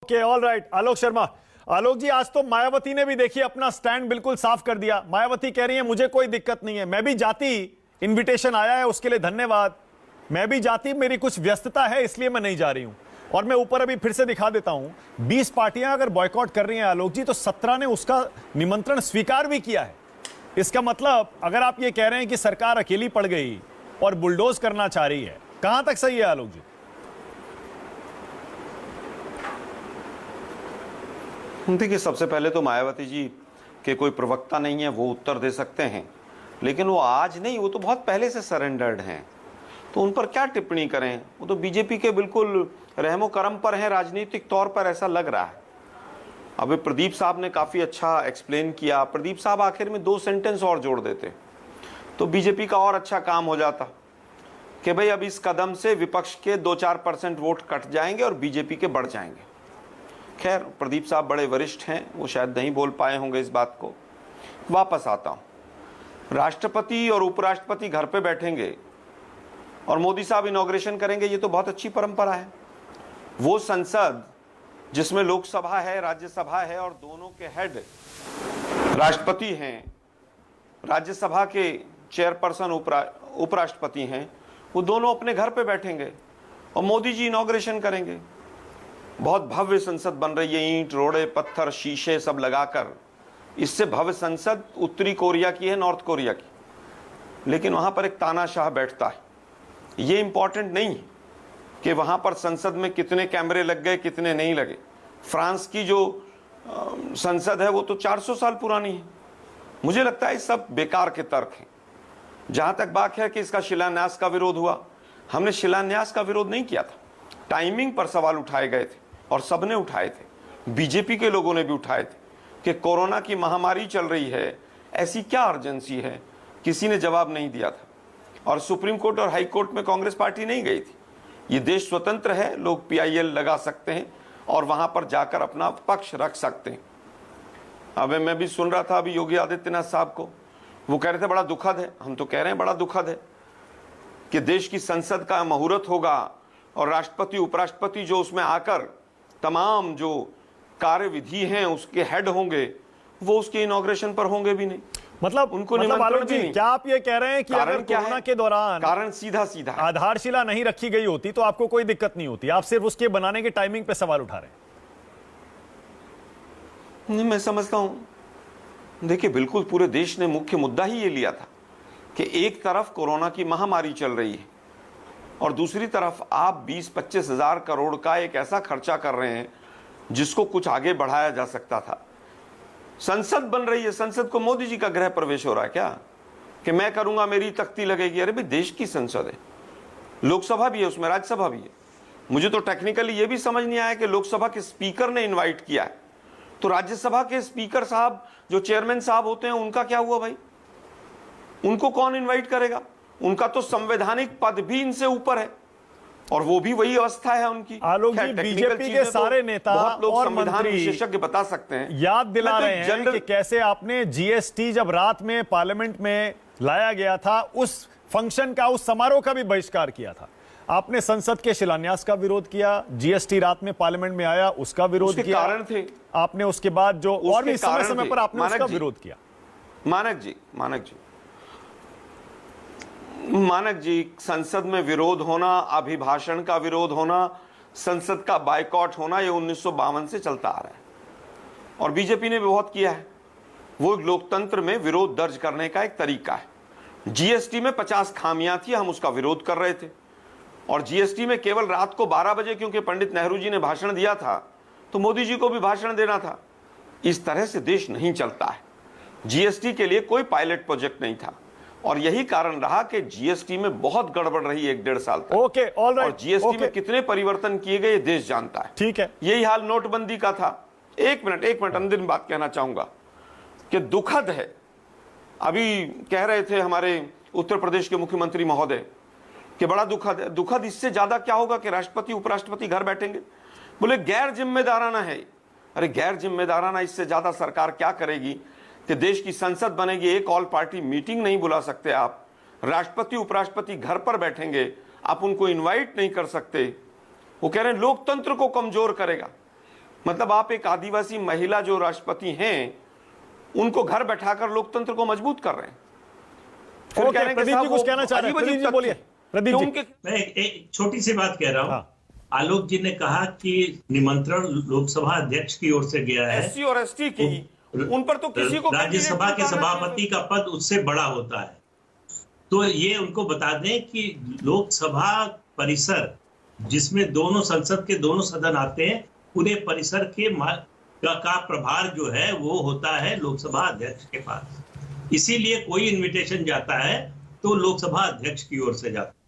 Okay, all right. Alok Sharma, Alok ji, आज तो मायावती ने भी देखिए अपना स्टैंड बिल्कुल साफ कर दिया। मायावती कह रही है मुझे कोई दिक्कत नहीं है, मैं भी जाती, इनविटेशन आया है उसके लिए धन्यवाद, मैं भी जाती, मेरी कुछ व्यस्तता है इसलिए मैं नहीं जा रही हूं। और मैं ऊपर अभी फिर से दिखा देता हूं, 20 पार्टियां अगर बॉयकॉट कर रही हैं आलोक जी, तो 17 ने उसका निमंत्रण स्वीकार भी किया है। इसका मतलब अगर आप ये कह रहे हैं कि सरकार अकेली पड़ गई और बुलडोज करना चाह रही है, कहां तक सही है आलोक जी? देखिए, सबसे पहले तो मायावती जी के कोई प्रवक्ता नहीं है, वो उत्तर दे सकते हैं, लेकिन वो आज नहीं, वो तो बहुत पहले से सरेंडर्ड हैं, तो उन पर क्या टिप्पणी करें। वो तो बीजेपी के बिल्कुल रहमो करम पर हैं, राजनीतिक तौर पर ऐसा लग रहा है। अभी प्रदीप साहब ने काफ़ी अच्छा एक्सप्लेन किया। प्रदीप साहब आखिर में 2 सेंटेंस और जोड़ देते तो बीजेपी का और अच्छा काम हो जाता कि भाई अब इस कदम से विपक्ष के 2-4% वोट कट जाएंगे और बीजेपी के बढ़ जाएंगे। खैर, प्रदीप साहब बड़े वरिष्ठ हैं, वो शायद नहीं बोल पाए होंगे इस बात को। वापस आता हूं, राष्ट्रपति और उपराष्ट्रपति घर पे बैठेंगे और मोदी साहब इनॉग्रेशन करेंगे, ये तो बहुत अच्छी परंपरा है। वो संसद जिसमें लोकसभा है, राज्यसभा है और दोनों के हेड राष्ट्रपति हैं, राज्यसभा के चेयरपर्सन उपराष्ट्रपति हैं, वो दोनों अपने घर पे बैठेंगे और मोदी जी इनॉग्रेशन करेंगे। बहुत भव्य संसद बन रही है, ईंट रोड़े पत्थर शीशे सब लगाकर। इससे भव्य संसद उत्तरी कोरिया की है, नॉर्थ कोरिया की। लेकिन वहां पर एक तानाशाह बैठता है। ये इंपॉर्टेंट नहीं है कि वहां पर संसद में कितने कैमरे लग गए कितने नहीं लगे। फ्रांस की जो संसद है वो तो 400 साल पुरानी है। मुझे लगता है सब बेकार के तर्क हैं। जहां तक बात है कि इसका शिलान्यास का विरोध हुआ, हमने शिलान्यास का विरोध नहीं किया था। टाइमिंग पर सवाल उठाए गए थे और सबने उठाए थे, बीजेपी के लोगों ने भी उठाए थे कि कोरोना की महामारी चल रही है, ऐसी क्या अर्जेंसी है। किसी ने जवाब नहीं दिया था। और सुप्रीम कोर्ट और हाई कोर्ट में कांग्रेस पार्टी नहीं गई थी। ये देश स्वतंत्र है, लोग PIL लगा सकते हैं और वहां पर जाकर अपना पक्ष रख सकते हैं। अब मैं भी सुन रहा था अभी योगी आदित्यनाथ साहब को, वो कह रहे थे बड़ा दुखद है। हम तो कह रहे हैं बड़ा दुखद है कि देश की संसद का मुहूर्त होगा और राष्ट्रपति उपराष्ट्रपति जो उसमें आकर तमाम जो कार्यविधि हैं उसके हेड होंगे, वो उसके इनॉग्रेशन पर होंगे भी नहीं। मतलब उनको आलोक जी, क्या आप ये कह रहे हैं कि अगर कोरोना के दौरान कारण सीधा सीधा आधारशिला नहीं रखी गई होती तो आपको कोई दिक्कत नहीं होती, आप सिर्फ उसके बनाने के टाइमिंग पे सवाल उठा रहे हैं? नहीं, मैं समझता हूं, देखिए बिल्कुल पूरे देश ने मुख्य मुद्दा ही ये लिया था कि एक तरफ कोरोना की महामारी चल रही है और दूसरी तरफ आप 20-25 हजार करोड़ का एक ऐसा खर्चा कर रहे हैं जिसको कुछ आगे बढ़ाया जा सकता था। संसद बन रही है, संसद को मोदी जी का गृह प्रवेश हो रहा है क्या कि मैं करूंगा मेरी तख्ती लगेगी? अरे भाई, देश की संसद है, लोकसभा भी है, उसमें राज्यसभा भी है। मुझे तो टेक्निकली ये भी समझ नहीं आया कि लोकसभा के स्पीकर ने इन्वाइट किया है, तो राज्यसभा के स्पीकर साहब जो चेयरमैन साहब होते हैं उनका क्या हुआ भाई? उनको कौन इन्वाइट करेगा? उनका तो संवैधानिक पद भी इनसे ऊपर है और वो भी वही अवस्था है उनकी। आलोक जी, बीजेपी के सारे नेता और मंत्री विशेषज्ञ बता सकते हैं, याद दिला रहे हैं कि कैसे आपने GST जब रात में पार्लियामेंट में लाया गया था, उस फंक्शन का, उस समारोह का भी बहिष्कार किया था। आपने संसद के शिलान्यास का विरोध किया, GST रात में पार्लियामेंट में आया उसका विरोध किया, कारण थे आपने। उसके बाद जो और भी समय समय पर आपने उसका विरोध किया। मानक जी, संसद में विरोध होना, अभिभाषण का विरोध होना, संसद का बायकॉट होना, यह 1952 से चलता आ रहा है और बीजेपी ने भी बहुत किया है। वो लोकतंत्र में विरोध दर्ज करने का एक तरीका है। GST में 50 खामियां थी, हम उसका विरोध कर रहे थे और GST में केवल रात को 12 बजे क्योंकि पंडित नेहरू जी ने भाषण दिया था तो मोदी जी को भी भाषण देना था। इस तरह से देश नहीं चलता है। GST के लिए कोई पायलट प्रोजेक्ट नहीं था और यही कारण रहा कि GST में बहुत गड़बड़ रही 1-1.5 साल तक। Okay, all right. और GST में कितने परिवर्तन किए गए देश जानता है। ठीक है, यही हाल नोटबंदी का था। एक मिनट अंतिम बात कहना चाहूंगा कि दुखद है, अभी कह रहे थे हमारे उत्तर प्रदेश के मुख्यमंत्री महोदय कि बड़ा दुखद है। दुखद इससे ज्यादा क्या होगा कि राष्ट्रपति उपराष्ट्रपति घर बैठेंगे, बोले गैर जिम्मेदाराना है। अरे गैर जिम्मेदाराना इससे ज्यादा सरकार क्या करेगी कि देश की संसद बनेगी, एक ऑल पार्टी मीटिंग नहीं बुला सकते आप, राष्ट्रपति उपराष्ट्रपति घर पर बैठेंगे, आप उनको इनवाइट नहीं कर सकते। वो कह रहे हैं लोकतंत्र को कमजोर करेगा। मतलब आप एक आदिवासी महिला जो राष्ट्रपति हैं, उनको घर बैठाकर लोकतंत्र को मजबूत कर रहे हैं। फिर ओके, कह रहे हैं कि प्रदीप जी साहब कुछ वो कहना चाह रहे हैं। अजीब-अजीब प्रदीप जी तथ्य बोलिए। हैं। प्रदीप तो जी। उनके मैं एक छोटी सी बात कह रहा हूँ। हाँ। आलोक जी ने कहा कि निमंत्रण लोकसभा अध्यक्ष की ओर से गया है। एससी और एसटी की, उन पर तो किसी को राज्यसभा के सभापति का पद उससे बड़ा होता है। तो ये उनको बता दें कि लोकसभा परिसर जिसमें दोनों संसद के दोनों सदन आते हैं, पूरे परिसर के का प्रभार जो है वो होता है लोकसभा अध्यक्ष के पास। इसीलिए कोई इनविटेशन जाता है तो लोकसभा अध्यक्ष की ओर से जाता है।